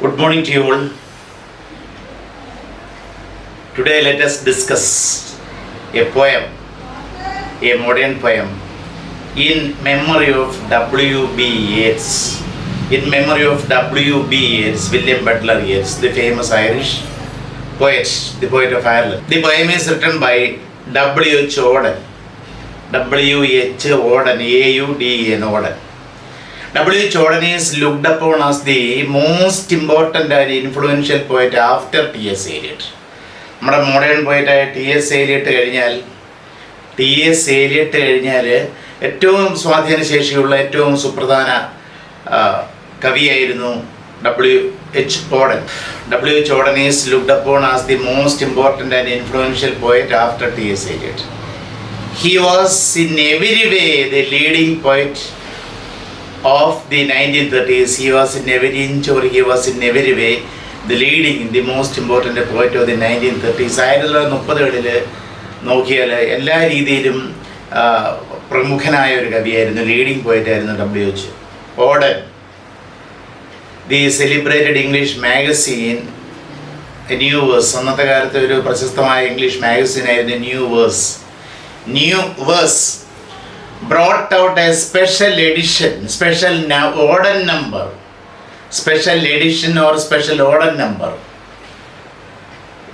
Good morning to you all. Today let us discuss a poem, a modern poem, in memory of W.B. Yeats. In memory of W.B. Yeats, William Butler Yeats, the famous Irish poet, the poet of Ireland. The poem is written by W.H.AUDEN. W.H.AUDEN, A-U-D-E-N, Auden. W.H.AUDEN is looked upon as the most important and influential poet after T.S. Eliot. നമ്മുടെ modern പോയിറ്റായ TS. Elliot കഴിഞ്ഞാൽ ഏറ്റവും സ്വാധീനശേഷിയുള്ള ഏറ്റവും സുപ്രധാന കവിയായിരുന്നു W.H.AUDEN. W.H.AUDEN is looked upon as the most important and influential poet after T.S. Eliot. He was in every way the leading poet of the 1930s. He was in every inch, or he was in every way the leading, the most important poet of the 1930s. 1930കളിൽ നോക്കിയാൽ എല്ലാ രീതിയിലും പ്രമുഖനായ ഒരു കവിയായിരുന്നു, leading പോയിറ്റായിരുന്നു W.H.AUDEN. The celebrated English magazine New Verse, അന്നത്തെ കാലത്ത് ഒരു പ്രശസ്തമായ ഇംഗ്ലീഷ് മാഗസീനായിരുന്നു New Verse brought out a special edition, special Auden number, special edition or special Auden number.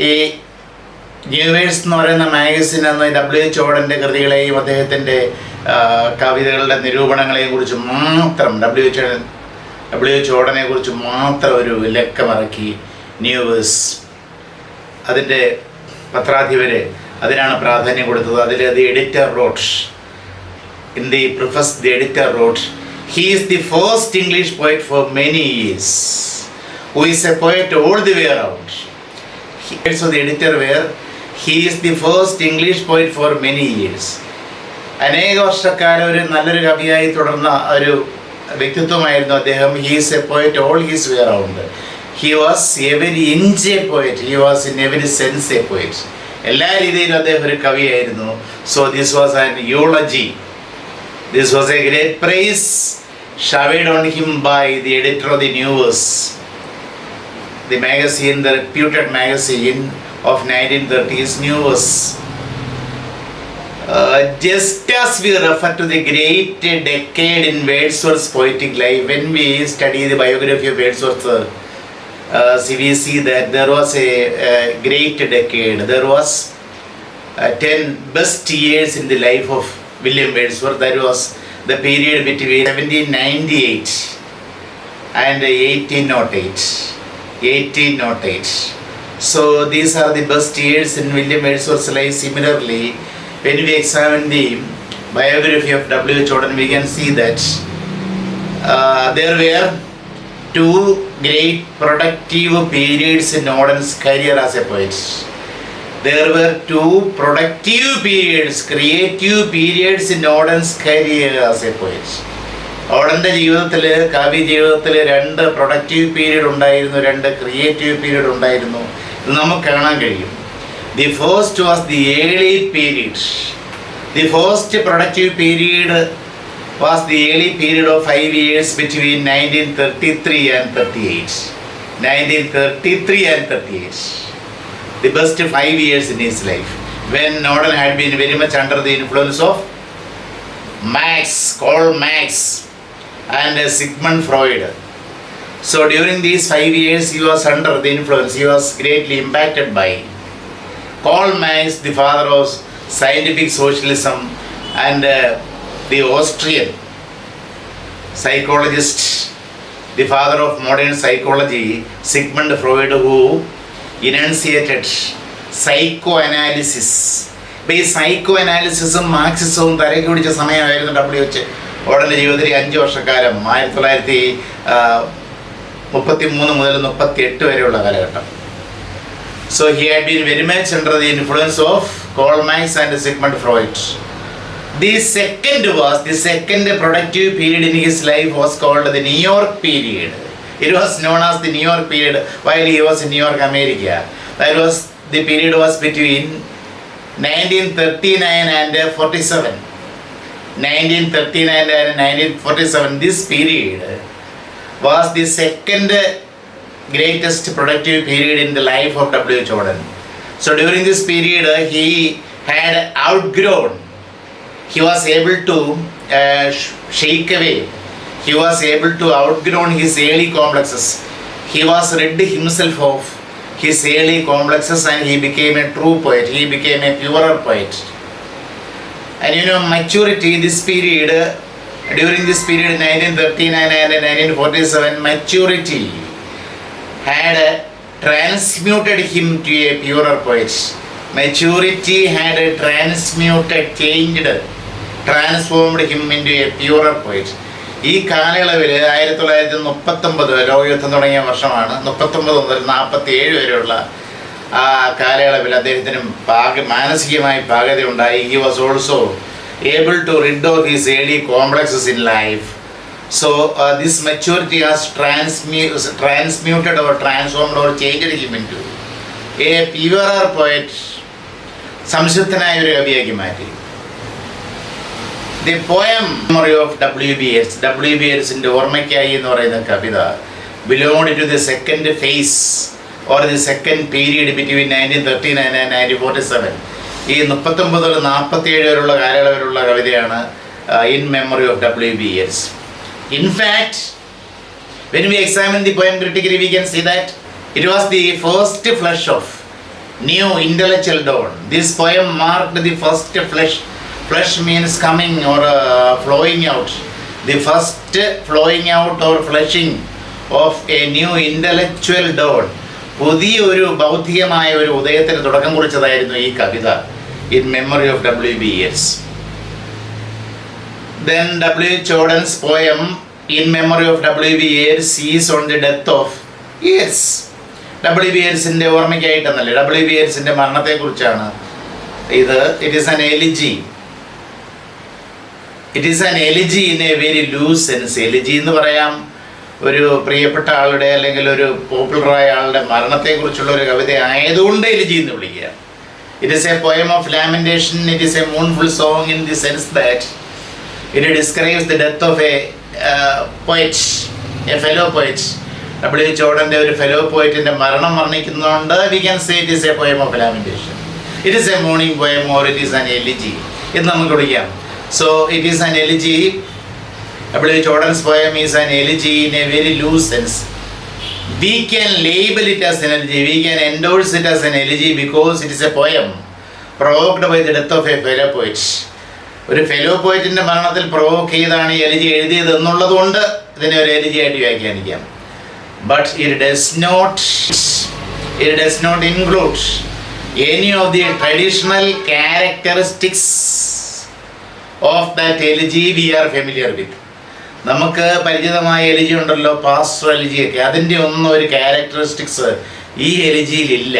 ഈ ന്യൂ വേഴ്സ് എന്ന് പറയുന്ന മാഗസിൻ അന്ന് W.H.AUDEൻ്റെ കൃതികളെയും അദ്ദേഹത്തിൻ്റെ കവിതകളുടെ നിരൂപണങ്ങളെയും കുറിച്ച് മാത്രം W.H.AUDEനെ കുറിച്ച് മാത്രം ഒരു ലക്കമിറക്കി ന്യൂ വേഴ്സ്. അതിൻ്റെ പത്രാധിപർ അതിനാണ് പ്രാധാന്യം കൊടുത്തത്. അതിൽ the editor wrote, in the preface, the editor wrote, "He is the first English poet for many years, who is a poet all the way around." So the editor were, he is the first English poet for many years. അനേക വർഷക്കാലം ഒരു നല്ലൊരു കവിയായി തുടർന്ന ഒരു വ്യക്തിത്വമായിരുന്നു അദ്ദേഹം. He is a poet all his way around. He was every inch a poet. He was in every sense a poet. എല്ലാ രീതിയിലും അദ്ദേഹം ഒരു കവിയായിരുന്നു. So this was an eulogy. This was a great praise showered on him by the editor of the New Verse, the magazine, the reputed magazine of 1930s, New Verse. Just as we refer to the great decade in Wordsworth's poetic life, when we study the biography of Wordsworth, we see that there was a great decade. There was 10 best years in the life of William Wordsworth. That was the period between 1798 and 1808. So these are the best years in William Wordsworth's life. Similarly, when we examine the biography of W.H.AUDEN, we can see that there were two great productive periods in Auden's career as a poet. There were two productive periods, creative periods in Auden's career as a poet. Audenൻ്റെ ജീവിതത്തിൽ, കാവ്യ ജീവിതത്തിൽ രണ്ട് productive period ഉണ്ടായിരുന്നു, രണ്ട് creative period ഉണ്ടായിരുന്നു. ഇത് നമുക്ക് കാണാൻ കഴിയും. The first was the early period. The first productive period was the early period of 5 years between 1933 and 38. 1933 and 38. The best 5 years in his life, when Auden had been very much under the influence of Karl Marx and Sigmund Freud. So during these 5 years he was under the influence, he was greatly impacted by Karl Marx, the father of scientific socialism, and the Austrian psychologist, the father of modern psychology, Sigmund Freud, who enunciated psychoanalysis. ഇപ്പോൾ ഈ psycho അനാലിസിസും മാർക്സിസവും തലയ്ക്ക് പിടിച്ച സമയമായിരുന്നു W.H.AUDEൻ്റെ ജീവിതത്തിൽ 5 വർഷക്കാലം, 1933 മുതൽ 38 വരെയുള്ള കാലഘട്ടം. So he had been very much under the influence of Karl Marx and Sigmund Freud. The second productive period in his life was called the New York period. It was known as the New York period while he was in New York, America. That was the period was between 1939 and 47. 1939 and 1947. This period was the second greatest productive period in the life of W.H.AUDEN. So during this period, he had outgrown. He was able to shake away. He was able to outgrown his early complexes. He was rid himself of his early complexes and he became a true poet. He became a purer poet. And maturity, this period, during this period 1939 and 1947, maturity had transmuted him to a purer poet. Maturity had transmuted, changed, transformed him into a purer poet. ഈ കാലയളവിൽ 1939 ലോകയുദ്ധം തുടങ്ങിയ വർഷമാണ്. 39 മുതൽ 47 വരെയുള്ള ആ കാലയളവിൽ അദ്ദേഹത്തിന് മാനസികമായി പാകത ഉണ്ടായി. He was also able to rid of his early complexes in life. So this maturity has transmuted or transformed or changed him into a purer poet. സംശുദ്ധനായ ഒരു കവിയാക്കി മാറ്റി. The poem Memory of W.B.YEATS, W.B.YEATSന്റെ ഓർമ്മയ്ക്കായി എന്ന് പറയുന്ന കവിത belonged to the second phase or the second period between 1939 and 1947. ഈ 39 മുതൽ 47 വരെയുള്ള കാലയളവിലുള്ള കവിതയാണ് In Memory of W.B.YEATS. In fact, when we examine the poem critically, we can see that it was the first flush of new intellectual dawn. This poem marked the first flush. Flush means coming or flowing out. The first flowing out or flushing of a new intellectual dawn. പുതിയ ഒരു ബൗദ്ധികമായ ഒരു ഉദയത്തിന് തുടക്കം കുറിച്ചതായിരുന്നു ഈ കവിത In Memory of W.B.YEATS. Then W.H.AUDEN's poem In Memory of W.B.YEATS is on the death of Yeats. W.B.YEATSന്റെ ഓർമ്മയ്ക്കായിട്ടെന്നല്ലേ, W.B.YEATSന്റെ മരണത്തെക്കുറിച്ചാണ് ഇത്. It is an elegy. It is an elegy in a very loose sense. Elegy എന്ന് പറയാം ഒരു പ്രിയപ്പെട്ട ആളുടെ അല്ലെങ്കിൽ ഒരു പോപ്പുലറായ ആളുടെ മരണത്തെക്കുറിച്ചുള്ള ഒരു കവിത ആയതുകൊണ്ട് എലിജി എന്ന് വിളിക്കുക. It is a poem of lamentation. It is a mournful song in the sense that it describes the death of a poet, a fellow poet. W.H.AUDENന്റെ ഒരു ഫെലോ പോയിറ്റിന്റെ മരണം വർണ്ണിക്കുന്നതുകൊണ്ട് we can say it is a poem of lamentation. It is a mourning poem or it is an elegy എന്ന് നമുക്ക് വിളിക്കാം. So it is an elegy. W.H.AUDEN's poem is an elegy in a very loose sense. We can label it as an elegy. We can endorse it as an elegy because it is a poem provoked by the death of a fellow poet. ഒരു fellow പോയിറ്റിന്റെ മരണത്തിൽ provoke ചെയ്താണ് ഈ elegy എഴുതിയത് എന്നുള്ളത് കൊണ്ട് ഇതിനെ ഒരു elegy ആയിട്ട് വ്യാഖ്യാനിക്കാം. But it does not include any of the traditional characteristics of that elegy we are familiar with. നമുക്ക് പരിചിതമായ എലിജി ഉണ്ടല്ലോ, പാസ്റ്റർ എലിജിയൊക്കെ, അതിൻ്റെ ഒന്നും ഒരു ക്യാരക്ടറിസ്റ്റിക്സ് ഈ എലിജിയിലില്ല.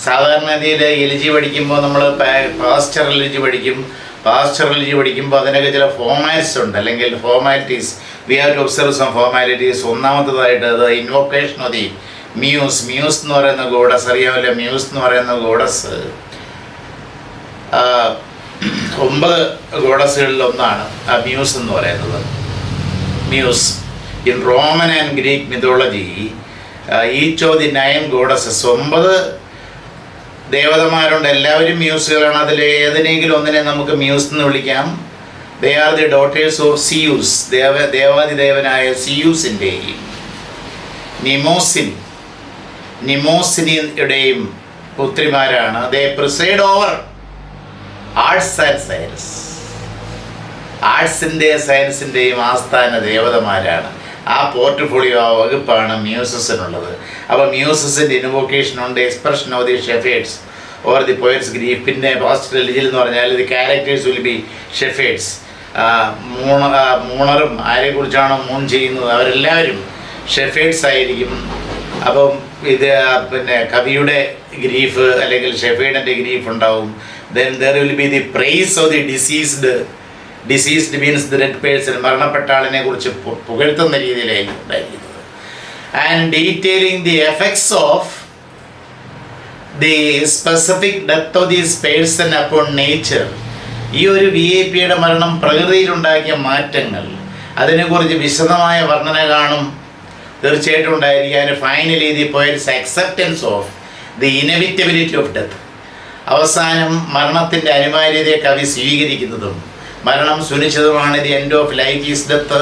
സാധാരണഗതിയിൽ എലിജി പഠിക്കുമ്പോൾ നമ്മൾ പാസ്റ്റർ എലിജി പഠിക്കും. പാസ്റ്റർ എലിജി പഠിക്കുമ്പോൾ അതിനൊക്കെ ചില ഫോർമാറ്റ്സ് ഉണ്ട്, അല്ലെങ്കിൽ formalities. We have to observe some formalities. ഒന്നാമത്തതായിട്ട് അത് invocation of the muse. Muse എന്ന് പറയുന്ന ഗോഡസ് അറിയാമല്ലോ. മ്യൂസ് എന്ന് പറയുന്ന ഗോഡസ് 9 ഗോഡസുകളിൽ ഒന്നാണ് ആ മ്യൂസ് എന്ന് പറയുന്നത്. Muse in Roman and Greek mythology each of the 9 goddesses 9 ദേവതമാരുണ്ട്. എല്ലാവരും മ്യൂസുകളാണ്. അതിൽ ഏതിനെങ്കിലും ഒന്നിനെ നമുക്ക് മ്യൂസ് എന്ന് വിളിക്കാം. They are the daughters of Zeus. ദേവാദിദേവനായ സിയൂസിൻ്റെയും നിമോസിനിയുടെയും പുത്രിമാരാണ്. They preside over arts and science. ആർട്സിൻ്റെയും സയൻസിൻ്റെയും ആസ്ഥാന ദേവതമാരാണ്. ആ പോർട്ട്ഫോളിയോ, ആ വകുപ്പാണ് മ്യൂസസിനുള്ളത്. അപ്പോൾ മ്യൂസസിൻ്റെ ഇൻവോക്കേഷൻ ഉണ്ട്, expression of the shepherd's or the poet's grief. പിന്നെ പാസ്റ്റർ എലിജിയിൽ എന്ന് പറഞ്ഞാൽ the characters will be shepherds. മൂണറും ആരെക്കുറിച്ചാണോ മൂൺ ചെയ്യുന്നത് അവരെല്ലാവരും ഷെഫേഡ്സ് ആയിരിക്കും. അപ്പം ഇത് പിന്നെ കവിയുടെ ഗ്രീഫ് അല്ലെങ്കിൽ ഷെഫേഡിൻ്റെ ഗ്രീഫ് ഉണ്ടാവും. Then there will be the praise of the deceased. Deceased means the dead person. മരണപ്പെട്ട ആളിനെ കുറിച്ച് പുകഴ്ത്തുന്ന രീതിയിലായിരിക്കും ഉണ്ടായിരിക്കുന്നത്. And detailing the effects of the specific death of this person upon nature. ഈ ഒരു VIP-യുടെ മരണം പ്രകൃതിയിലുണ്ടാക്കിയ മാറ്റങ്ങൾ, അതിനെക്കുറിച്ച് വിശദമായ വർണ്ണന കാണും. തീർച്ചയായിട്ടും ഉണ്ടായിരിക്കുക. And finally the poet's acceptance of the inevitability of death. അവസാനം മരണത്തിൻ്റെ അനിവാര്യതയെ കവി സ്വീകരിക്കുന്നതും മരണം സുനിശ്ചിതമാണ്, the end of life is death,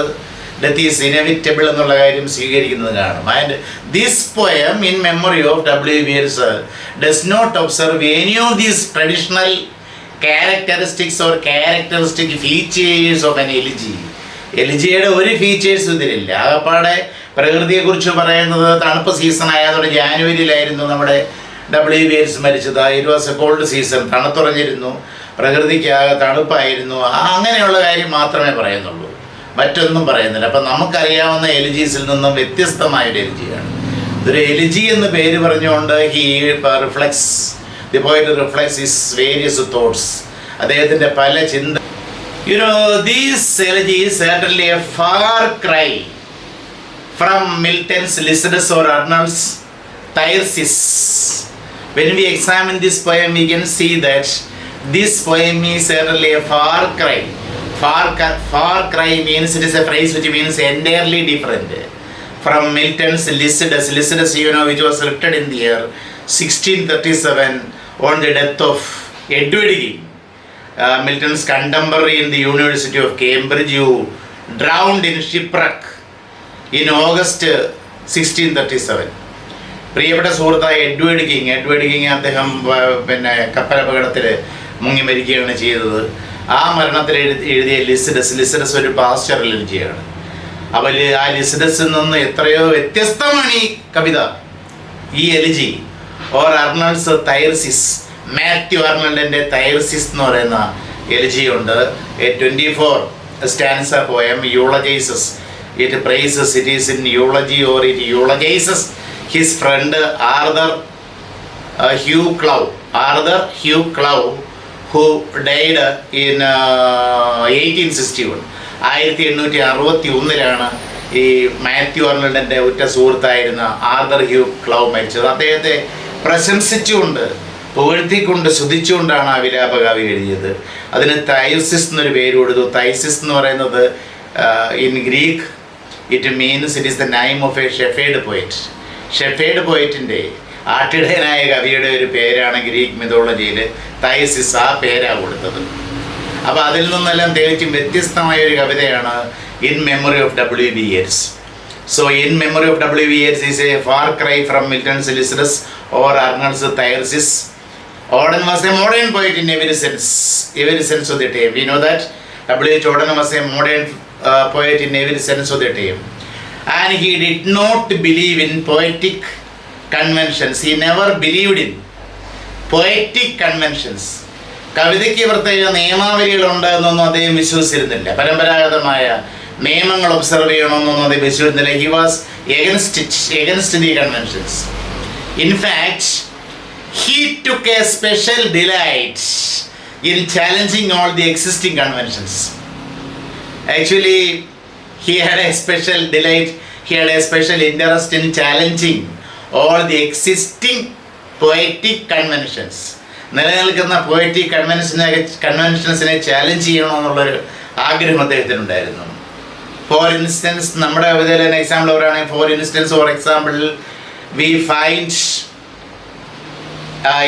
death is inevitable എന്നുള്ള കാര്യം സ്വീകരിക്കുന്നത് കാണും. And this poem in memory of W.B.YEATS does not observe any of these traditional characteristics or characteristic features of an elegy. എലിജിയുടെ ഒരു ഫീച്ചേഴ്സും ഇതിലില്ല. ആകപ്പാടെ പ്രകൃതിയെക്കുറിച്ച് പറയുന്നത് തണുപ്പ് സീസൺ ആയതോടെ ജാനുവരിയിലായിരുന്നു നമ്മുടെ W.B.YEATS മരിച്ചത്. It was a cold season, തണുത്തുറഞ്ഞിരുന്നു, പ്രകൃതിക്കാകെ തണുപ്പായിരുന്നു, അങ്ങനെയുള്ള കാര്യം മാത്രമേ പറയുന്നുള്ളൂ, മറ്റൊന്നും പറയുന്നില്ല. അപ്പം നമുക്കറിയാവുന്ന എലിജീസിൽ നിന്നും വ്യത്യസ്തമായൊരു എലിജിയാണ് ഇതൊരു. എലിജി എന്ന് പേര് പറഞ്ഞുകൊണ്ട് he reflex the poet reflex his various thoughts, അദ്ദേഹത്തിൻ്റെ പല ചിന്ത. This elegy is certainly a far cry from Milton's Lycidas or Arnold's Thyrsis. When we examine this poem, we can see that this poem is certainly a far cry. Far cry means it is a phrase which means entirely different from Milton's Lycidas. Lycidas, which was written in the year 1637 on the death of Edward Gibbon, Milton's contemporary in the University of Cambridge, who drowned in shipwreck in August 1637. പ്രിയപ്പെട്ട സുഹൃത്തായ Edward king അദ്ദേഹം പിന്നെ കപ്പലപകടത്തിൽ മുങ്ങി മരിക്കുകയാണ് ചെയ്തത്. ആ മരണത്തിൽ എഴുതിയ ലിസിഡസ് ഒരു പാസ്റ്ററൽ എലിജിയാണ്. അപ്പോൾ ആ ലിസിഡസിൽ നിന്ന് എത്രയോ വ്യത്യസ്തമാണ് ഈ കവിത, ഈ elegy. Or Arnold's Thyrsis, Matthew അർണൾഡിൻ്റെ തൈർസിസ് എന്ന് പറയുന്ന എലിജിയുണ്ട്. 24 stanza poem eulogises. It praises, it is in eulogy or it eulogises his friend Arthur Hugh Clow, who died in 1861. 1861 ഈ മാത്യു അർണൾഡിൻ്റെ ഉറ്റ സുഹൃത്തായിരുന്ന ആർതർ ഹ്യൂ ക്ലൗ മരിച്ചത്. അദ്ദേഹത്തെ പ്രശംസിച്ചുകൊണ്ട്, പുകഴ്ത്തിക്കൊണ്ട്, സ്തുതിച്ചുകൊണ്ടാണ് ആ വിലാപകാവ്യം എഴുതിയത്. അതിന് തൈസിസ് എന്നൊരു പേര് കൊടുത്തു. തൈസിസ് എന്ന് പറയുന്നത് in Greek it means it is the name of a shepherd poet. Shepherd പോയറ്റിൻ്റെ, ആട്ടിടയനായ കവിയുടെ ഒരു പേരാണ് ഗ്രീക്ക് മിതോളജിയിൽ തൈസിസ്. ആ പേരാണ് കൊടുത്തത്. അപ്പോൾ അതിൽ നിന്നെല്ലാം തികച്ചും വ്യത്യസ്തമായ ഒരു കവിതയാണ് in memory of W.B.YEATS. So in memory of W.B.YEATS is a far cry from Milton's Lycidas or Arnold's Thyrsis. Auden was a modern poet in every sense of the term. We know that W.H.AUDEN was a modern poet in every sense of the term. And he did not believe in poetic conventions. He never believed in poetic conventions. കവിതയ്ക്ക് പ്രത്യേക നിയമാവലികളുണ്ട് എന്നൊന്നും അദ്ദേഹം വിശ്വസിച്ചിരുന്നില്ല. പരമ്പരാഗതമായ നിയമങ്ങൾ observe ചെയ്യണമെന്നൊന്നും അദ്ദേഹം വിശ്വസിച്ചിരുന്നില്ല. He was against the conventions. In fact he took a special delight in challenging all the existing conventions. Actually, he had a special delight, he had a special interest in challenging all the existing poetic conventions. നിലനിൽക്കുന്ന poetic കൺവെൻഷൻസിനെ challenge ചെയ്യണമെന്നുള്ളൊരു ആഗ്രഹം അദ്ദേഹത്തിനുണ്ടായിരുന്നു. For instance, നമ്മുടെ കവിതയിൽ തന്നെ example പറയുകയാണെങ്കിൽ, for instance for example we find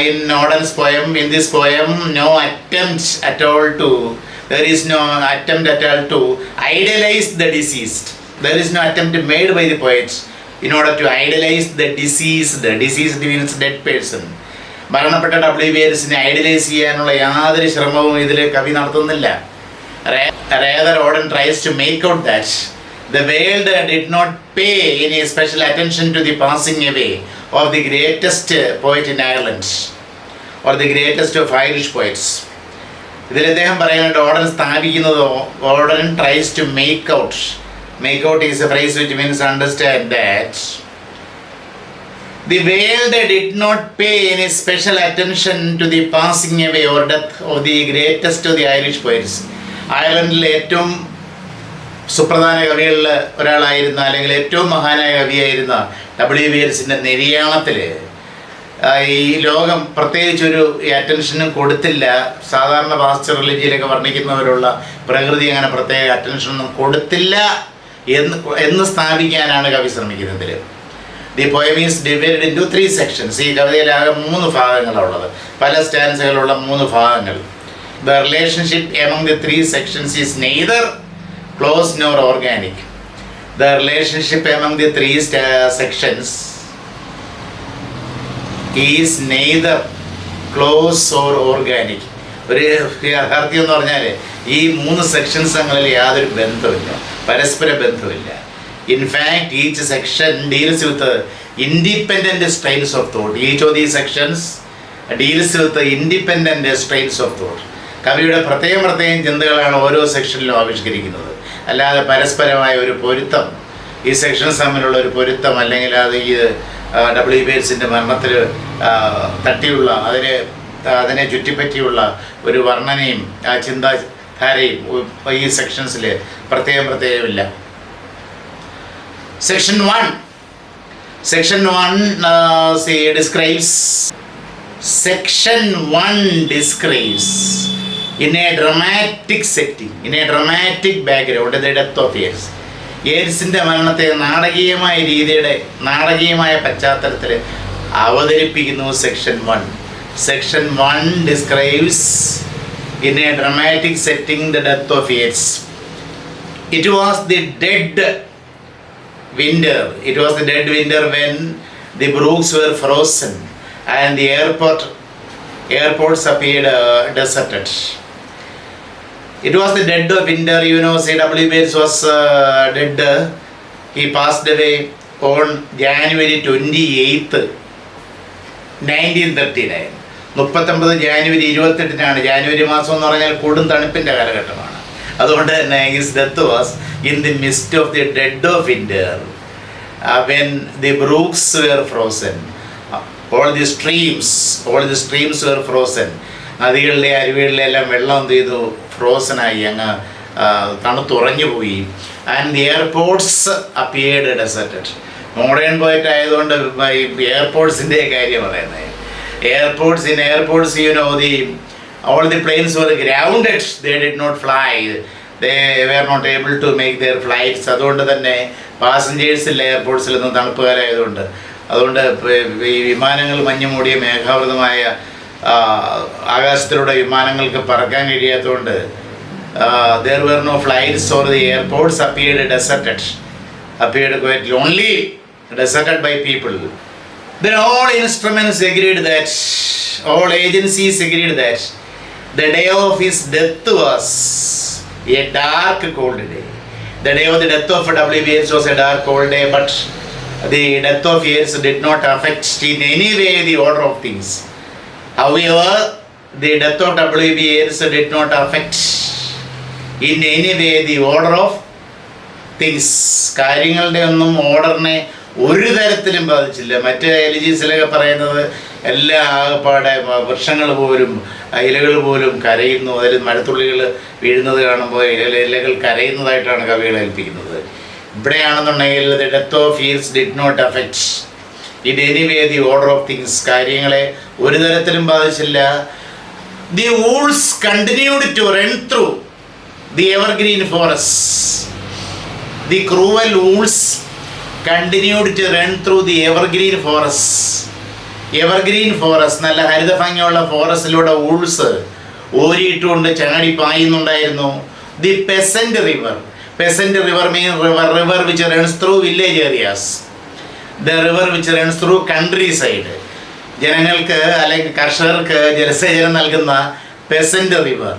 in Auden's poem, in this poem, there is no attempt at all to idealize the deceased. There is no attempt made by the poets in order to idealize the deceased. Deceased means dead person. മരണപ്പെട്ട W.B.YEATSനെ idolise ചെയ്യാനുള്ള യാതൊരു ശ്രമവും ഇതിൽ കവി നടത്തുന്നില്ല. Rather, Auden tries to make out that the world did not pay any special attention to the passing away of the greatest poet in Ireland or the greatest of Irish poets. ഇതിൽ അദ്ദേഹം പറയുന്നുണ്ട്, Odean സ്ഥാപിക്കുന്നത്, Odean tries to make out is a phrase which means understand that the world did not pay any special attention to the passing away or death of the greatest of the Irish poets. അയർലൻഡിലെ ഏറ്റവും സുപ്രധാന കവികളിൽ ഒരാളായിരുന്ന, അല്ലെങ്കിൽ ഏറ്റവും മഹാനായ കവിയായിരുന്ന W.B.YEATSന്റെ നിര്യാണത്തിൽ ഈ ലോകം പ്രത്യേകിച്ചൊരു അറ്റൻഷനും കൊടുത്തില്ല. സാധാരണ പാസ്റ്റർ റിലിജിയിലൊക്കെ വർണ്ണിക്കുന്നവരുള്ള പ്രകൃതി അങ്ങനെ പ്രത്യേക അറ്റൻഷനൊന്നും കൊടുത്തില്ല എന്ന് സ്ഥാപിക്കാനാണ് കവി ശ്രമിക്കുന്നത്. The poem is divided into 3 sections. ഈ കവിതയിലാകെ 3 ഭാഗങ്ങളുള്ളത്, പല സ്റ്റാൻസുകളുള്ള 3 ഭാഗങ്ങൾ. The relationship among the 3 sections is neither close nor organic. The relationship among the 3 sections is neither close or organic. ഒരു യാഥാർത്ഥ്യം എന്ന് പറഞ്ഞാൽ ഈ 3 sections തങ്ങളിൽ യാതൊരു ബന്ധമില്ല, പരസ്പര ബന്ധമില്ല. In fact, each section deals with the independent strains of thought. Each of these sections deals with the independent strains of thought. കവിയുടെ പ്രത്യേകം ചിന്തകളാണ് ഓരോ സെക്ഷനിലും ആവിഷ്കരിക്കുന്നത്. അല്ലാതെ പരസ്പരമായ ഒരു പൊരുത്തം, ഈ സെക്ഷൻസ് തമ്മിലുള്ള ഒരു പൊരുത്തം, അല്ലെങ്കിൽ അത് ഈ W.B.YEATSന്റെ മരണത്തിൽ തട്ടിയുള്ള അതിനെ ചുറ്റിപ്പറ്റിയുള്ള ഒരു വർണ്ണനയും ആ ചിന്താധാരയും ഈ സെക്ഷൻസിൽ പ്രത്യേകമില്ല. Section 1 describes in a dramatic setting, in a dramatic background, the death of Yeats. യേറ്റ്സിൻ്റെ മരണത്തെ നാടകീയമായ പശ്ചാത്തലത്തിൽ അവതരിപ്പിക്കുന്നു Section 1. Section 1 describes in a dramatic setting the death of Yeats. It was the dead winter. It was the dead winter when the brooks were frozen and the airports appeared deserted. It was the dead of winter. You know, W.B.YEATS was dead. He passed away on January 28th, 1939. 39 January 28-നാണ്. January മാസം എന്ന് പറഞ്ഞാൽ കൊടും തണുപ്പിൻ്റെ കാലഘട്ടമാണ്. അതുകൊണ്ട് തന്നെ his death was in the midst of the dead of winter, when the brooks were frozen. All the streams were frozen. നദികളിലെ അരുവികളിലെ എല്ലാം വെള്ളം എന്ത് ചെയ്തു? ഫ്രോസനായി, അങ്ങ് തണുത്തുറഞ്ഞു പോയി. And the airports appeared deserted. Modern poet ആയതുകൊണ്ട് എയർപോർട്ട്സിൻ്റെ കാര്യം പറയുന്നത്. Airports, you know, all the planes were grounded. They did not fly. They were not able to make their flights. അതുകൊണ്ട് തന്നെ പാസഞ്ചേഴ്സില്ല എയർപോർട്ട്സിലൊന്നും തണുപ്പ് കാലമായതുകൊണ്ട്. അതുകൊണ്ട് ഈ വിമാനങ്ങൾ മഞ്ഞ് മൂടിയ മേഘാവൃതമായ ആകാശത്തിലൂടെ വിമാനങ്ങൾക്ക് പറക്കാൻ കഴിയാത്തതുകൊണ്ട് there were no flights, or the airports appeared quite lonely, deserted by people. Then all instruments agreed that, all agencies agreed that the day of his death was a dark, cold day. The day of the death of W.B.YEATS was a dark, cold day, but the death of Yeats did not affect in any way the order of things. However, the death of W.B.YEATS did not affect in any way the order of things. കാര്യങ്ങളുടെ ഒന്നും ഓർഡറിനെ ഒരു തരത്തിലും ബാധിച്ചില്ല. മറ്റ് എലിജീസിലൊക്കെ പറയുന്നത് എല്ലാ ആകപ്പാടെ വൃക്ഷങ്ങൾ പോലും ഇലകൾ പോലും കരയുന്നു, അതിൽ മഴത്തുള്ളികൾ വീഴുന്നത് കാണുമ്പോൾ ഇലകൾ കരയുന്നതായിട്ടാണ് കവികൾ ഏൽപ്പിക്കുന്നത്. ഇവിടെയാണെന്നുണ്ടെങ്കിൽ the death of Yeats did not affect in any way the order of things. കാര്യങ്ങളെ ഒരു തരത്തിലും ബാധിച്ചില്ല. The wolves continued to run through the evergreen forest. The cruel wolves continued to run through the evergreen forest. നല്ല ഹരിതഭംഗിയുള്ള ഫോറസ്റ്റിലൂടെ wolves ഓരിയിട്ടുകൊണ്ട് ചാടി പായുന്നുണ്ടായിരുന്നു. The peasant river mean river which runs through village areas, the river which runs through countryside. ജനങ്ങൾക്ക് അല്ലെങ്കിൽ കർഷകർക്ക് ജലസേചനം നൽകുന്ന peasant river,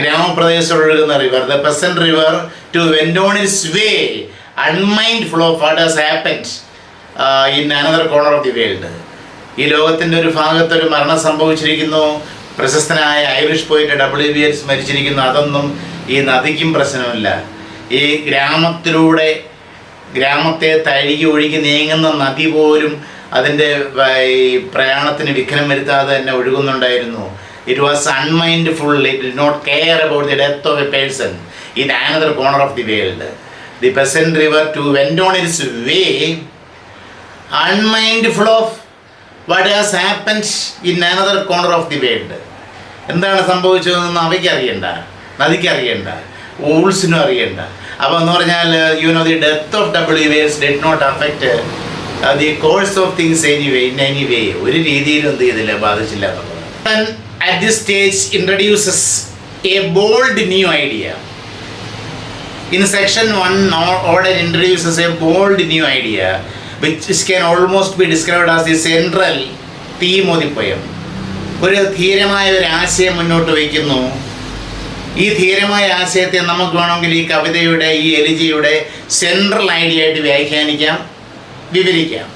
ഗ്രാമപ്രദേശത്ത് ഒഴുകുന്ന river. The peasant river to went on its way unmindful of what has happened in another corner of the world. ഈ ലോകത്തിൻ്റെ ഒരു ഭാഗത്തൊരു മരണം സംഭവിച്ചിരിക്കുന്നു. പ്രശസ്തനായ ഐറിഷ് പോയിട്ട് W.B.YEATS മരിച്ചിരിക്കുന്നു. അതൊന്നും ഈ നദിക്കും പ്രശ്നമില്ല. ഈ ഗ്രാമത്തെ തഴുകി ഒഴുകി നീങ്ങുന്ന നദി പോലും അതിൻ്റെ ഈ പ്രയാണത്തിന് വിഘ്നം വരുത്താതെ തന്നെ ഒഴുകുന്നുണ്ടായിരുന്നു. It was unmindful. It did not care about the death of a person in another corner of the world. The peasant river too went on its way unmindful of what has happened in another corner of the world. എന്താണ് സംഭവിച്ചതെന്ന് അവയ്ക്ക് അറിയണ്ട, നദിക്ക് അറിയണ്ട, വൂൾസിനും അറിയണ്ട. അപ്പോൾ എന്ന് പറഞ്ഞാൽ the death of W.B.YEATS did not affect the course of things anyway ഒരു രീതിയിലും എന്ത് ചെയ്തില്ല, ബാധിച്ചില്ല എന്നുള്ളത്. At this stage introduces a bold new idea. In section 1, Auden introduces a bold new idea which can almost be described as the central theme of the poem. ഒരു ധീരമായ ഒരു ആശയം മുന്നോട്ട് വയ്ക്കുന്നു. ഈ ധീരമായ ആശയത്തെ നമുക്ക് വേണമെങ്കിൽ ഈ കവിതയുടെ, ഈ എലിജിയുടെ സെൻട്രൽ ഐഡിയ ആയിട്ട് വ്യാഖ്യാനിക്കാം, വിവരിക്കാം.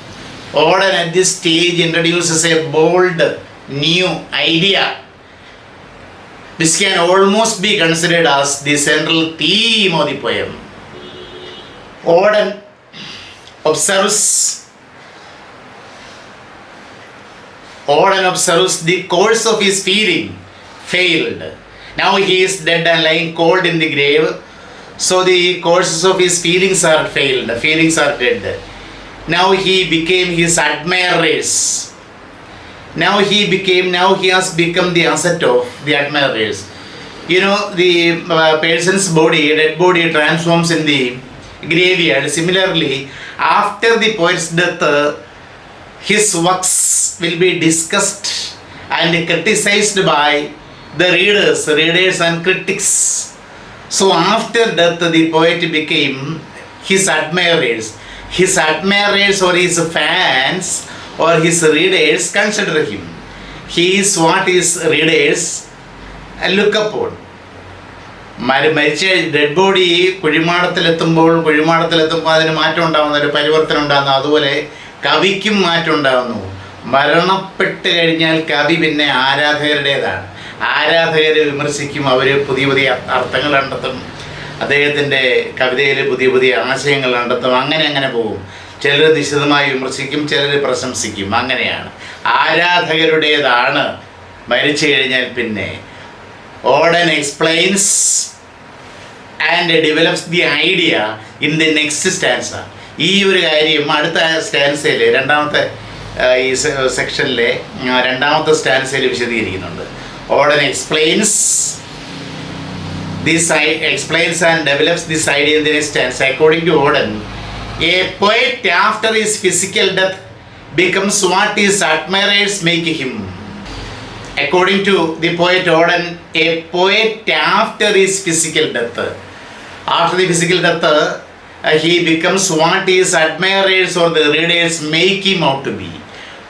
Auden at this stage introduces a bold new idea which can almost be considered as the central theme of the poem. Auden observes the course of his feeling failed. Now he is dead and lying cold in the grave. So the courses of his feelings are failed. The feelings are dead. Now he became his admirers. Now he has become the asset of the admirers. The person's body, dead body, transforms in the graveyard. Similarly, after the poet's death, his works will be discussed and criticized by the readers and critics. So after death, the poet became his admirers. His admirers or his fans or his readers consider him. He is what his readers look upon. മരിച്ച dead body കുഴിമാടത്തിലെത്തുമ്പോൾ അതിന് മാറ്റം ഉണ്ടാകുന്ന, ഒരു പരിവർത്തനം ഉണ്ടാകുന്നു. അതുപോലെ കവിക്കും മാറ്റം ഉണ്ടാകുന്നു. മരണപ്പെട്ട് കഴിഞ്ഞാൽ കവി പിന്നെ ആരാധകരുടേതാണ്. ആരാധകർ വിമർശിക്കും, അവർ പുതിയ പുതിയ അർത്ഥങ്ങൾ കണ്ടെത്തും, അദ്ദേഹത്തിൻ്റെ കവിതയിൽ പുതിയ പുതിയ ആശയങ്ങൾ കണ്ടെത്തും. അങ്ങനെ പോകും. ചിലർ നിശിതമായി വിമർശിക്കും, ചിലർ പ്രശംസിക്കും. അങ്ങനെയാണ്, ആരാധകരുടേതാണ് മരിച്ചു കഴിഞ്ഞാൽ പിന്നെ. Auden explains and develops the idea in the next stanza. ഈ ഒരു കാര്യം അടുത്ത സ്റ്റാൻസയിൽ, രണ്ടാമത്തെ ഈ സെക്ഷനിലെ രണ്ടാമത്തെ സ്റ്റാൻസയിൽ വിശദീകരിക്കുന്നുണ്ട്. Auden explains and develops this idea in the next stanza. According to Auden, a poet after his physical death becomes what his admirers make him. According to the poet Auden, a poet after his physical death, he becomes what his admirers or the readers make him out to be.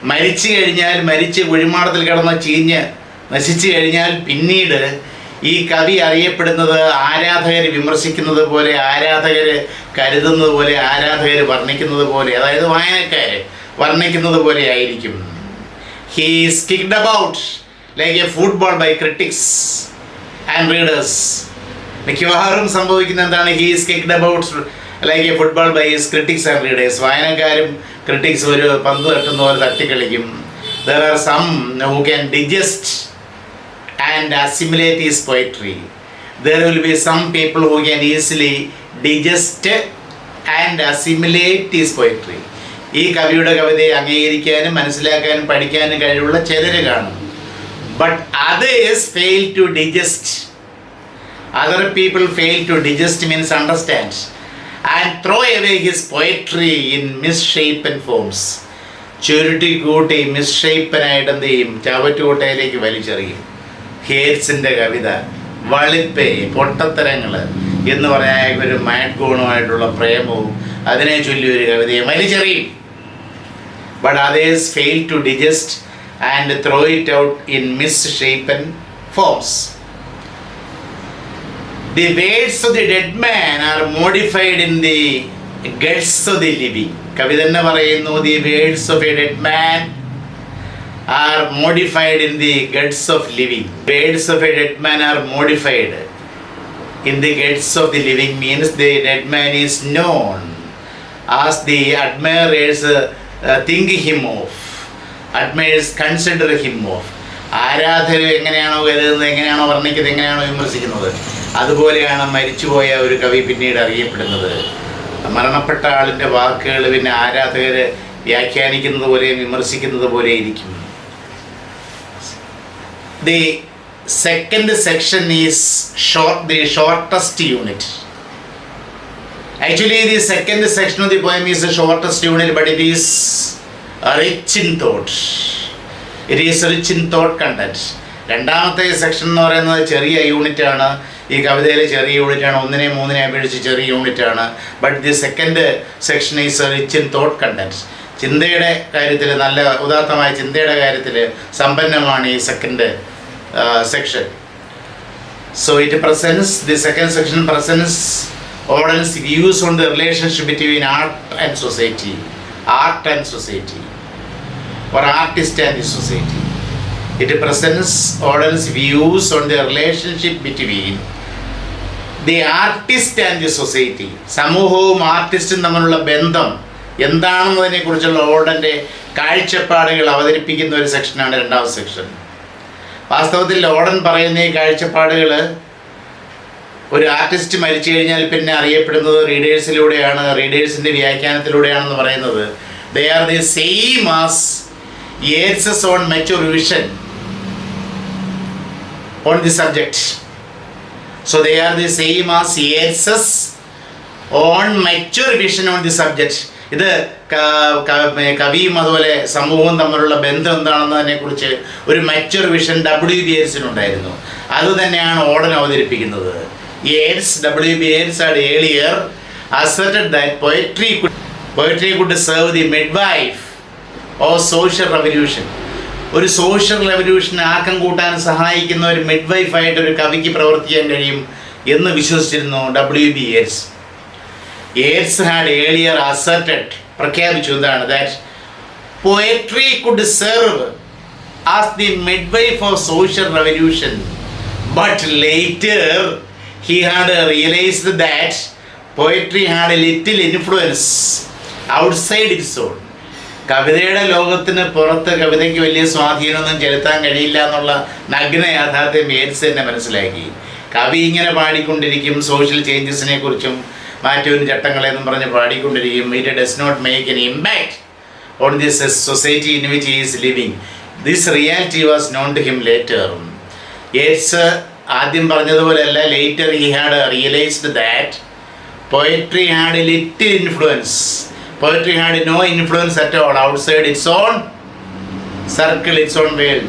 മരിച്ച് കുഴിമാടത്തിൽ കിടന്ന് ചീഞ്ഞ് നശിച്ചു കഴിഞ്ഞാൽ പിന്നീട് ഈ കവി അറിയപ്പെടുന്നത് ആരാധകർ വിമർശിക്കുന്നത് പോലെ, ആരാധകർ കരുതുന്നത് പോലെ, ആരാധകർ വർണ്ണിക്കുന്നത് പോലെ, അതായത് വായനക്കാർ വർണ്ണിക്കുന്നത് പോലെ ആയിരിക്കും. He is kicked about like a football by critics and readers. മിക്കവാറും സംഭവിക്കുന്ന എന്താണ്? He is kicked about like a football by his critics and readers. വായനക്കാരും ക്രിട്ടിക്സ് ഒരു പന്ത് തട്ടുന്ന പോലെ തട്ടിക്കളിക്കും. There are some who can digest and assimilate his poetry. There will be some people who can easily digest and assimilate his poetry. ഈ കവിയുടെ കവിതയെ അംഗീകരിക്കാനും മനസ്സിലാക്കാനും പഠിക്കാനും കഴിവുള്ള ചിലർ കാണും. But others fail to digest. Other people fail to digest means understand and throw away his poetry in misshapen forms. ചുരുട്ടി കൂട്ടി മിസ്ഷേപ്പനായിട്ട് എന്ത് ചെയ്യും? ചവറ്റുകൂട്ടയിലേക്ക് വലിച്ചെറിയും. ഹേറ്റ്സിൻ്റെ കവിത വളിപ്പേ, പൊട്ടത്തരങ്ങൾ എന്ന് പറയാൻ ഒരു മാഡ്ഗോണുമായിട്ടുള്ള പ്രേമവും അതിനെ ചൊല്ലി ഒരു കവിതയെ വലിച്ചെറിയും. But others fail to digest and throw it out in misshapen forms. The words of the dead man are modified in the guts of the living. കവി തന്നെ പറയുന്നു, the words of a dead man are modified in the guts of living. Words of a dead man are modified in the guts of the living means the dead man is known as the admirers think him of. Admirers consider him of. ആരാധകർ എങ്ങനെയാണോ കരുതുന്നത്, എങ്ങനെയാണോ വർണ്ണിക്കുന്നത്, എങ്ങനെയാണോ വിമർശിക്കുന്നത്, അതുപോലെയാണ് മരിച്ചുപോയ ഒരു കവി പിന്നീട് അറിയപ്പെടുന്നത്. മരണപ്പെട്ട ആളിൻ്റെ വാക്കുകൾ പിന്നെ ആരാധകർ വ്യാഖ്യാനിക്കുന്നത് പോലെ വിമർശിക്കുന്നത് പോലെ ഇരിക്കും. The second section is the shortest unit. Actually, the second section of the poem is the shortest unit, but it is rich in thought. It is rich in thought content. രണ്ടാമത്തെ സെക്ഷൻ എന്ന് പറയുന്നത് ചെറിയ യൂണിറ്റാണ്. ഈ കവിതയിലെ ചെറിയ യൂണിറ്റാണ്, 1-3 അപേക്ഷിച്ച് ചെറിയ യൂണിറ്റാണ്. But the second section is rich in thought contents. ചിന്തയുടെ കാര്യത്തിൽ, നല്ല ഉദാത്തമായ ചിന്തയുടെ കാര്യത്തിൽ സമ്പന്നമാണ് ഈ second section. So it presents, the second section presents Auden's views on the relationship between art and society or artist and the society. It presents Auden's views on the relationship between the artist and the society. സമൂഹവും ആർട്ടിസ്റ്റും തമ്മിലുള്ള ബന്ധം എന്താണെന്നതിനെ കുറിച്ചുള്ള ഓർഡൻ്റെ കാഴ്ചപ്പാടുകൾ അവതരിപ്പിക്കുന്ന ഒരു സെക്ഷനാണ് രണ്ടാമത്തെ section. വാസ്തവത്തിൽ ഓർഡൻ പറയുന്ന ഈ കാഴ്ചപ്പാടുകൾ ഒരു ആർട്ടിസ്റ്റ് മരിച്ചു കഴിഞ്ഞാൽ പിന്നെ അറിയപ്പെടുന്നത് റീഡേഴ്സിലൂടെയാണ്, റീഡേഴ്സിൻ്റെ വ്യാഖ്യാനത്തിലൂടെയാണെന്ന് പറയുന്നത്. ദേ are the same as Yeats on mature vision on the subject. So they are the same as Yeats on mature vision on the subject. ഇത് കവിയും അതുപോലെ സമൂഹവും തമ്മിലുള്ള ബന്ധം എന്താണെന്നതിനെക്കുറിച്ച് ഒരു മെച്യൂർ വിഷൻ W.B.YEATS ഉണ്ടായിരുന്നു. അതുതന്നെയാണ് ഓർഡൻ അവതരിപ്പിക്കുന്നത്. W.B.YEATS had earlier asserted that poetry could serve the midwife of social revolution. ഒരു സോഷ്യൽ റെവല്യൂഷന് ആക്കം കൂട്ടാൻ സഹായിക്കുന്ന ഒരു മിഡ്വൈഫായിട്ടൊരു കവിക്ക് പ്രവർത്തിക്കാൻ കഴിയും എന്ന് വിശ്വസിച്ചിരുന്നു W.B.YEATS. Yeats had earlier asserted, പ്രഖ്യാപിച്ചു എന്താണ്, that poetry could serve as the midwife of social revolution, but later he had realized that poetry had a little influence outside its own. കവിതയുടെ ലോകത്തിന് പുറത്ത് കവിതയ്ക്ക് വലിയ സ്വാധീനമൊന്നും ചെലുത്താൻ കഴിയില്ല എന്നുള്ള നഗ്ന യാഥാർത്ഥ്യം യേറ്റ്സ് തന്നെ മനസ്സിലാക്കി. കവി ഇങ്ങനെ പാടിക്കൊണ്ടിരിക്കും, സോഷ്യൽ ചേഞ്ചസിനെ കുറിച്ചും മാറ്റവും ചട്ടങ്ങളെന്നും പറഞ്ഞ് പാടിക്കൊണ്ടിരിക്കും. It does not make an impact on this society in which he is living. This reality was known to him later. Yeats ആദ്യം പറഞ്ഞതുപോലെയല്ല, later he had realised that poetry had a little influence. Poetry had no influence at all outside its own circle, its own world.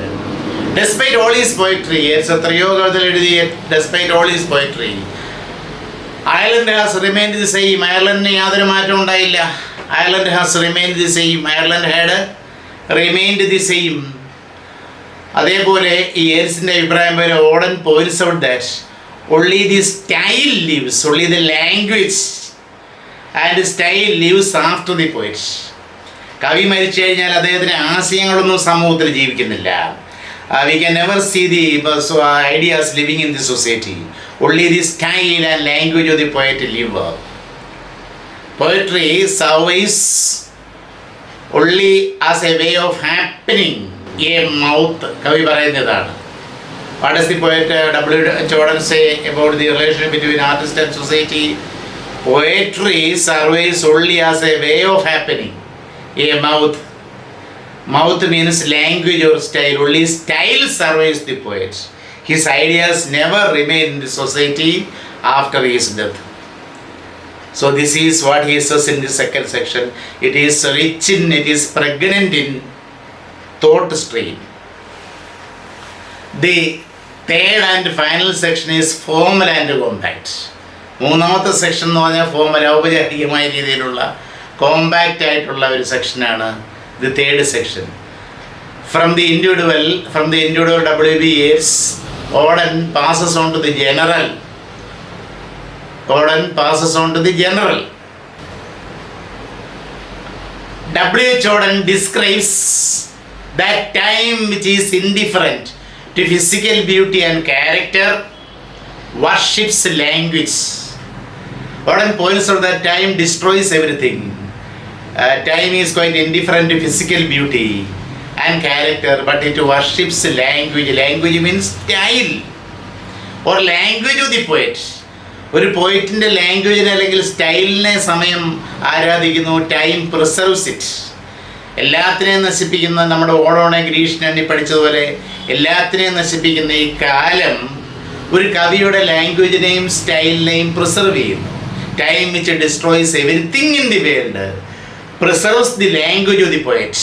Despite all his poetry, എത്രയോ കവിതകൾ എഴുതി, despite all his poetry, Ireland has remained the same. അയർലൻഡിന് യാതൊരു മാറ്റവും ഉണ്ടായില്ല. Ireland has remained the same. Ireland had remained the same. അതേപോലെ ഈ യേറ്റ്സിൻ്റെ അഭിപ്രായം പോലെ ഓർഡൻ points out that only the style lives, only the language and style lives after the poet. കവി മരിച്ചു കഴിഞ്ഞാൽ അദ്ദേഹത്തിന് ആശയങ്ങളൊന്നും സമൂഹത്തിൽ ജീവിക്കുന്നില്ല. We can never see the ideas living in the society. Only the style and language of the poet live. Poetry survives only as a way of happening. A mouth, കവി പറയുന്നതാണ്. What does the poet W.H.AUDEN say about the relationship between artist and society? Poetry survives only as a way of happening. A mouth. Mouth means language or style. Only style survives the poet. His ideas never remain in the society after his death. So this is what he says in the second section. It is rich in, it is pregnant in thought stream. The third and final section is formal and compact. മൂന്നാമത്തെ section എന്ന് പറഞ്ഞാൽ formal, ഔപചാരികമായ രീതിയിലുള്ള compact ആയിട്ടുള്ള ഒരു സെക്ഷനാണ് the third section. From the individual W.B.YEATS, Auden passes on to the general. W.H.AUDEN describes that time which is indifferent to physical beauty and character worships language. Auden points out that time destroys everything. Time is quite indifferent to physical beauty and character, but it worships language. Language means style or language of the poet. ഒരു പോയിറ്റിൻ്റെ ലാംഗ്വേജിനെ അല്ലെങ്കിൽ സ്റ്റൈലിനെ സമയം ആരാധിക്കുന്നു. Time preserves it. എല്ലാത്തിനെയും നശിപ്പിക്കുന്ന, നമ്മുടെ ഓടോണെ ഗ്രീഷ്ണി പഠിച്ചതുപോലെ എല്ലാത്തിനെയും നശിപ്പിക്കുന്ന ഈ കാലം ഒരു കവിയുടെ ലാംഗ്വേജിനെയും സ്റ്റൈലിനെയും പ്രിസർവ് ചെയ്യുന്നു. time which destroys everything in the world, preserves the language of the poet.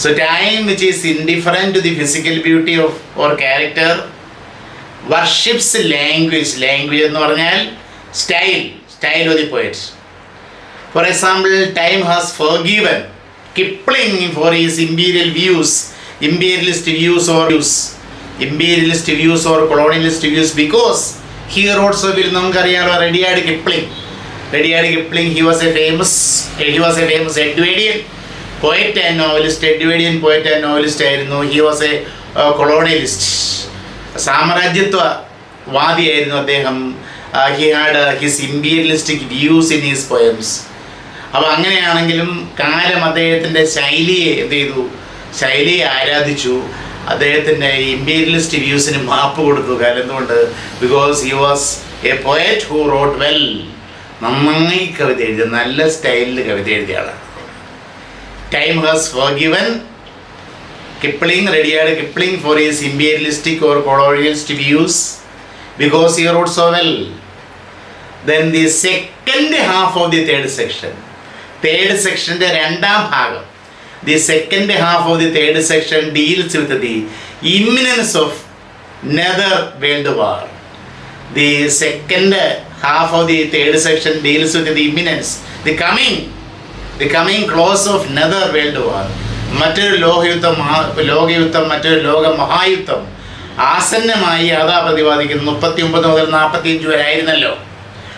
So time which is indifferent to the physical beauty of or character worships language. Language എന്ന് പറഞ്ഞാൽ style of the poet. For example, time has forgiven Kipling for his imperialist views or colonialist views, because he wrote so well. നമുക്കറിയാലോ Rudyard Kipling, he was a famous Edwardian poet and novelist. ആയിരുന്നു. He was a colonialist, സാമ്രാജ്യത്വവാദിയായിരുന്നു അദ്ദേഹം. He had his imperialistic views in his poems. അപ്പോൾ അങ്ങനെയാണെങ്കിലും കാലം അദ്ദേഹത്തിൻ്റെ ശൈലിയെ ആരാധിച്ചു. അദ്ദേഹത്തിൻ്റെ imperialist വ്യൂസിന് മാപ്പ് കൊടുത്തു കാലം. എന്തുകൊണ്ട്? Because he was a poet who wrote well. നന്നായി കവിത എഴുതിയ, നല്ല സ്റ്റൈലിൽ കവിത എഴുതിയ ആളാണ്. Time has forgiven Rudyard Kipling for his imperialistic or colonialist views because he wrote so well. Then the second half of the third section, രണ്ടാം ഭാഗം, the second half of the third section deals with the imminence of another world war. The second half of the third section deals with the imminence, the coming close of another world war. മറ്റൊരു ലോകയുദ്ധം, മറ്റൊരു ലോക മഹായുദ്ധം ആസന്നമായി അതാ പ്രതിപാദിക്കുന്നു. 39 മുതൽ 45 വരെ ആയിരുന്നല്ലോ.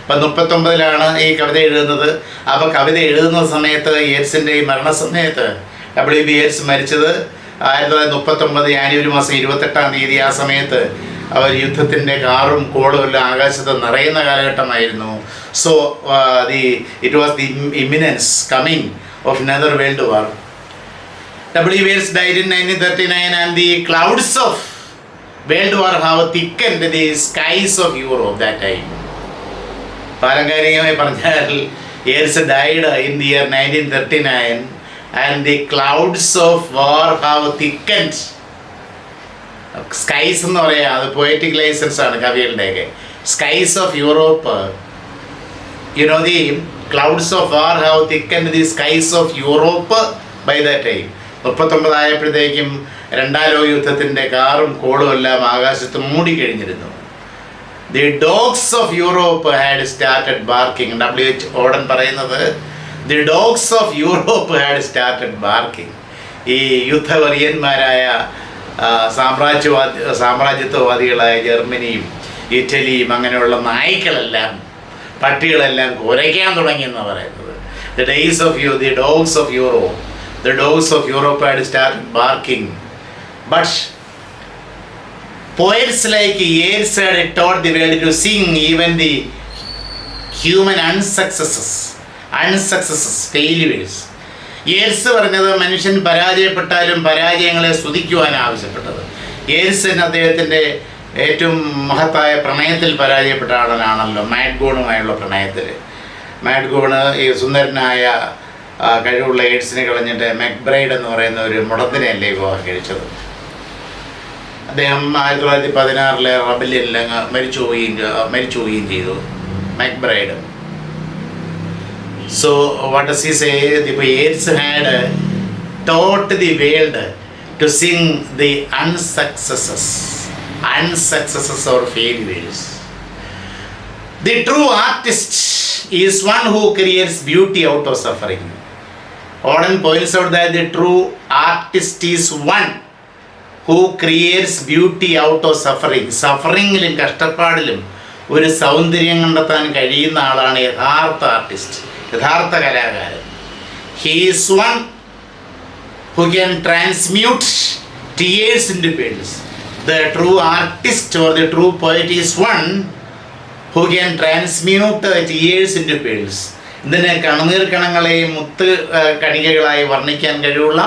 അപ്പം 39 ഈ കവിത എഴുതുന്നത്. അപ്പോൾ കവിത എഴുതുന്ന സമയത്ത് യേറ്റ്സിൻ്റെ ഈ മരണസമയത്ത് W.B. YEATS മരിച്ചത് 1939 ജാനുവരി മാസം 28 ആ സമയത്ത് അവർ യുദ്ധത്തിൻ്റെ കാറും കോളും എല്ലാം ആകാശത്ത് നിറയുന്ന കാലഘട്ടമായിരുന്നു. So it was the imminence coming of another world war. W.B. YEATS died in 1939 and the clouds of World War have thickened the skies of Europe that time. പാരമ്പര്യമായി പറഞ്ഞാൽ Yeats died in the year 1939 and the clouds of war have thickened. Skies എന്ന് പറയാം, അത് poetic licence ആണ് കവികളുടെയൊക്കെ. Skies of Europe, the clouds of war have thickened the skies of Europe by that time. 39 ആയപ്പോഴത്തേക്കും രണ്ടാം ലോക യുദ്ധത്തിൻ്റെ കാറും കോളും എല്ലാം ആകാശത്ത് മൂടിക്കഴിഞ്ഞിരുന്നു. The dogs of Europe had started barking. W.H.AUDEN പറയുന്നത് the dogs of Europe had started barking. ഈ യുദ്ധവറിയന്മാരായ സാമ്രാജ്യത്വവാദികളായ ജർമ്മനിയും ഇറ്റലിയും അങ്ങനെയുള്ള പട്ടികളെല്ലാം കുരയ്ക്കാൻ തുടങ്ങിയെന്നാണ് പറയുന്നത്. The dogs of Europe. The dogs of Europe had started barking. But poets like Yeats had taught the world to sing even the human unsuccesses, failures. Yeats പറഞ്ഞത് മനുഷ്യൻ പരാജയപ്പെട്ടാലും പരാജയങ്ങളെ സ്തുതിക്കുവാൻ ആവശ്യപ്പെട്ടത്. യേറ്റ്സിന് അദ്ദേഹത്തിൻ്റെ ഏറ്റവും മഹത്തായ പ്രണയത്തിൽ പരാജയപ്പെട്ട ആളാണല്ലോ, മാഡ്ഗോണുമായുള്ള പ്രണയത്തിൽ. മാഡ്ഗോണ് ഈ സുന്ദരനായ കഴിവുള്ള യേറ്റ്സിനെ കളഞ്ഞിട്ട് മെക്ബ്രൈഡ് എന്ന് പറയുന്ന ഒരു മുടത്തിനെയല്ലേ വിവാഹം കഴിച്ചത്. അദ്ദേഹം 1916 റബല്യനിൽ മരിച്ചു പോവുകയും ചെയ്തു MacBride. So what does he say? Yeats had taught the world to sing the unsuccesses or failures. The true artist is one who creates beauty out of suffering. Auden points out that the true artist is one who creates beauty out of suffering. സഫറിങ്ങിലും കഷ്ടപ്പാടിലും ഒരു സൗന്ദര്യം കണ്ടെത്താൻ കഴിയുന്ന ആളാണ് യഥാർത്ഥ artist, യഥാർത്ഥ കലാകാരൻ. He is one who can transmute tears into pearls. The true artist or the true poet is one who can transmute tears into pearls. ഇതിന് കണ്ണുനീർ കണങ്ങളെ മുത്ത് കണികകളായി വർണ്ണിക്കാൻ കഴിവുള്ള,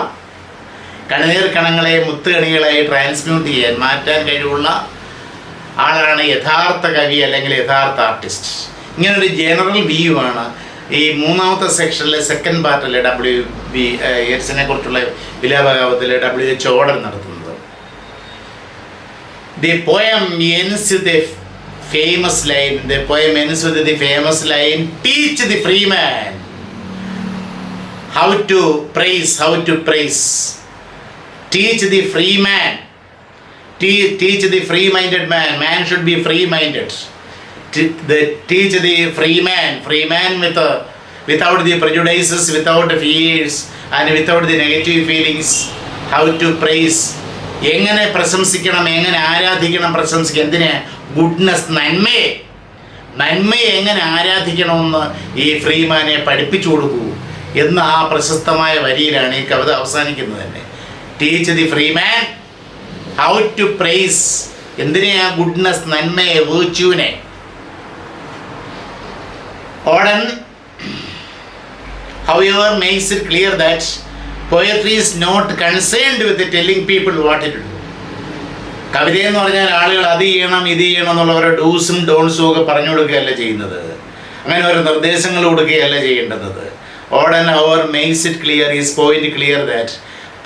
കണ്ണുനീർ കണങ്ങളെ മുത്ത് കണികളായി ട്രാൻസ്മ്യൂട്ട് ചെയ്യാൻ, മാറ്റാൻ കഴിവുള്ള ആളാണ് യഥാർത്ഥ കവി അല്ലെങ്കിൽ യഥാർത്ഥ ആർട്ടിസ്റ്റ്. ഇങ്ങനൊരു ജനറൽ വ്യൂ ആണ് ഈ മൂന്നാമത്തെ സെക്ഷനിലെ സെക്കൻഡ് പാർട്ടിലെ W.B. YEATSനെ കുറിച്ചുള്ള വിലാപകാവത്തിൽ W.H.AUDEN നടത്തുന്നത്. The poem ends with a famous line. The poem ends with the famous line, teach the free man how to praise. Teach the free man. Teach the free-minded man. Man should be free-minded. Teach the free man without the prejudices, without the fears, and without the negative feelings, how to praise. എങ്ങനെ പ്രശംസിക്കണം, എങ്ങനെ ആരാധിക്കണം, എന്തിനെ? Goodness, നന്മയെ എങ്ങനെ ആരാധിക്കണമെന്ന് ഈ ഫ്രീമാനെ പഠിപ്പിച്ചു കൊടുക്കൂ എന്ന ആ പ്രശസ്തമായ വരിയിലാണ് ഈ കവിത അവസാനിക്കുന്നത് തന്നെ. Teach the free man how to praise. എന്തിനെ? ആ ഗുഡ്നസ്, നന്മയെ, വേർച്യൂവിനെ. Auden, however, makes it clear that poetry is not concerned with telling people what to do. കവിത എന്ന് പറഞ്ഞാൽ ആളുകൾ അത് ചെയ്യണം ഇത് ചെയ്യണം എന്നുള്ളവരെ ഡൂസും ഡോൺസും ഒക്കെ പറഞ്ഞു കൊടുക്കുകയല്ല ചെയ്യുന്നത്, അങ്ങനെ ഓരോ നിർദ്ദേശങ്ങൾ കൊടുക്കുകയല്ല ചെയ്യേണ്ടത്. Auden, however, makes it clear, his point clear, that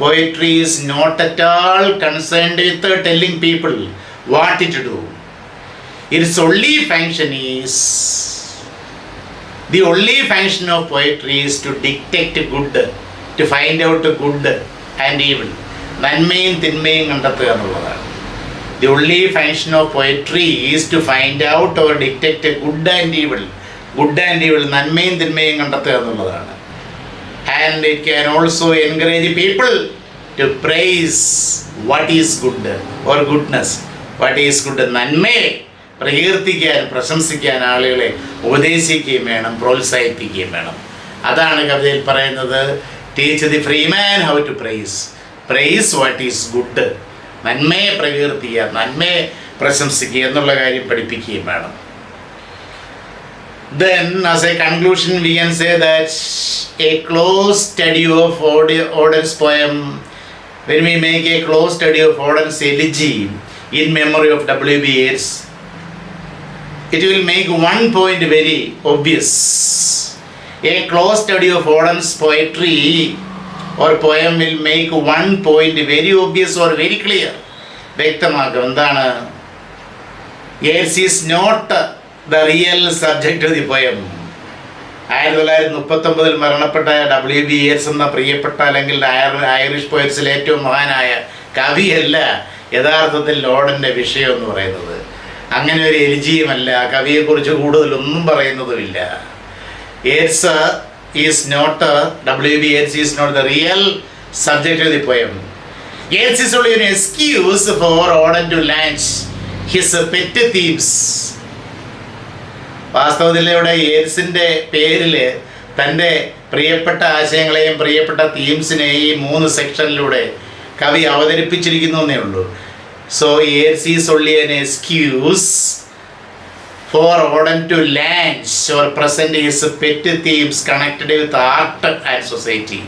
poetry is not at all concerned with telling people what to do. Its only function is The only function of poetry is to detect good, to find out good and evil. നന്മയും തിന്മയും കണ്ടെത്തുക എന്നുള്ളതാണ്. The only function of poetry is to find out or detect good and evil. നന്മയും തിന്മയും കണ്ടെത്തുക എന്നുള്ളതാണ്. And it can also encourage people to praise what is good or goodness. What is good? നന്മയെ പ്രകീർത്തിക്കാൻ, പ്രശംസിക്കാൻ ആളുകളെ ഉപദേശിക്കുകയും വേണം, പ്രോത്സാഹിപ്പിക്കുകയും വേണം. അതാണ് കവിതയിൽ പറയുന്നത്. Teach the free man how to praise what is good. നന്മയെ പ്രകീർത്തിക്കുക, നന്മയെ പ്രശംസിക്കുക എന്നുള്ള കാര്യം പഠിപ്പിക്കുകയും വേണം. Then, as a conclusion, we can say that a close study of Auden's poem, when we make a close study of Auden's elegy in memory of W.B.YEATS, it will make one point very obvious. A close study of Auden's poetry or poem will make one point very obvious or very clear. വ്യക്തമാക്കും. എന്താണ്? Yeats is not the real subject of the poem. 1939 മരണപ്പെട്ട W.B.YEATS എന്ന പ്രിയപ്പെട്ട അല്ലെങ്കിൽ Irish പോയറ്റ്സിലെ ഏറ്റവും മഹാനായ കവിയല്ല യഥാർത്ഥത്തിൽ ഓഡൻ്റെ വിഷയം എന്ന് പറയുന്നത്. അങ്ങനെ ഒരു എലിജിയുമല്ല, കവിയെക്കുറിച്ച് കൂടുതലൊന്നും പറയുന്നതുമില്ല. W.B.YEATS is not the real subject of the poem. Yeats is only an excuse for Auden to launch his pet themes. വാസ്തവത്തിൽ ഇവിടെ യേറ്റ്സിൻ്റെ പേരിൽ തൻ്റെ പ്രിയപ്പെട്ട ആശയങ്ങളെയും പ്രിയപ്പെട്ട തീംസിനെയും ഈ 3 സെക്ഷനിലൂടെ കവി അവതരിപ്പിച്ചിരിക്കുന്നു എന്നേ ഉള്ളൂ. So Yeats is only an excuse for Auden to launch or present his pet themes connected with art and society.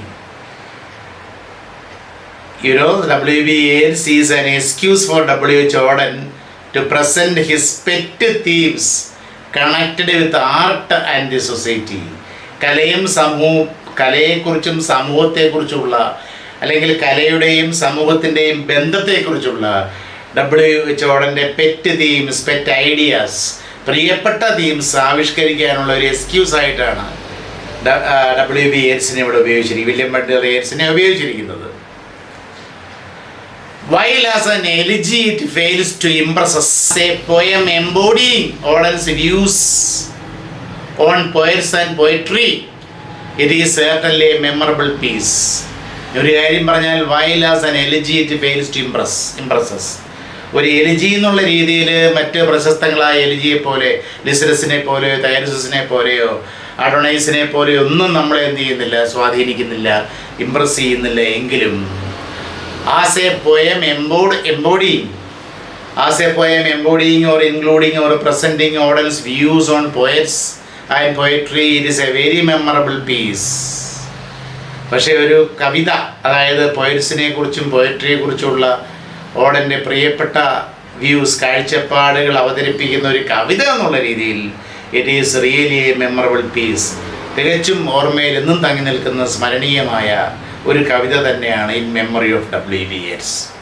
You know, W.B.YEATS is an excuse for W.H.AUDEN to present his pet themes connected with art and the society. കലയെക്കുറിച്ചും സമൂഹത്തെക്കുറിച്ചുള്ള അല്ലെങ്കിൽ കലയുടെയും സമൂഹത്തിൻ്റെയും ബന്ധത്തെക്കുറിച്ചുള്ള W.H.AUDENൻ്റെ pet themes, pet ideas, പ്രിയപ്പെട്ട themes ആവിഷ്കരിക്കാനുള്ള ഒരു എക്സ്ക്യൂസായിട്ടാണ് W.B.YEATSനെ ഇവിടെ William Buttler യേറ്റ്സിനെ ഉപയോഗിച്ചിരിക്കുന്നത്. While as an elegy it fails to impress us, a poem embodying Auden's views on poets and poetry, it is certainly a memorable piece. ഒരു കാര്യം പറഞ്ഞാൽ, while as an elegy it fails to impress us. ഒരു elegy എന്നുള്ള രീതിയിൽ മറ്റ് പ്രശസ്തങ്ങളായ എലിജിയെ പോലെ, ലിസറസിനെ പോലെയോ തൈറസിനെ പോലെയോ അഡോണൈസിനെ പോലെയോ ഒന്നും നമ്മളെ എന്ത് ചെയ്യുന്നില്ല, സ്വാധീനിക്കുന്നില്ല, ഇംപ്രസ് ചെയ്യുന്നില്ല. എങ്കിലും as a poem embodying or including or presenting Auden's views on poets and poetry, it is a very memorable piece. പക്ഷേ ഒരു കവിത, അതായത് പോയറ്റ്സിനെ കുറിച്ചും പോയട്രിയെ കുറിച്ചുള്ള ഓഡൻ്റെ പ്രിയപ്പെട്ട വ്യൂസ്, കാഴ്ചപ്പാടുകൾ അവതരിപ്പിക്കുന്ന ഒരു കവിത എന്നുള്ള രീതിയിൽ it is really a memorable piece. തികച്ചും ഓർമ്മയിൽ എന്നും തങ്ങി നിൽക്കുന്ന സ്മരണീയമായ ഒരു കവിത തന്നെയാണ് ഇൻ മെമ്മറി ഓഫ് W.B.YEATS.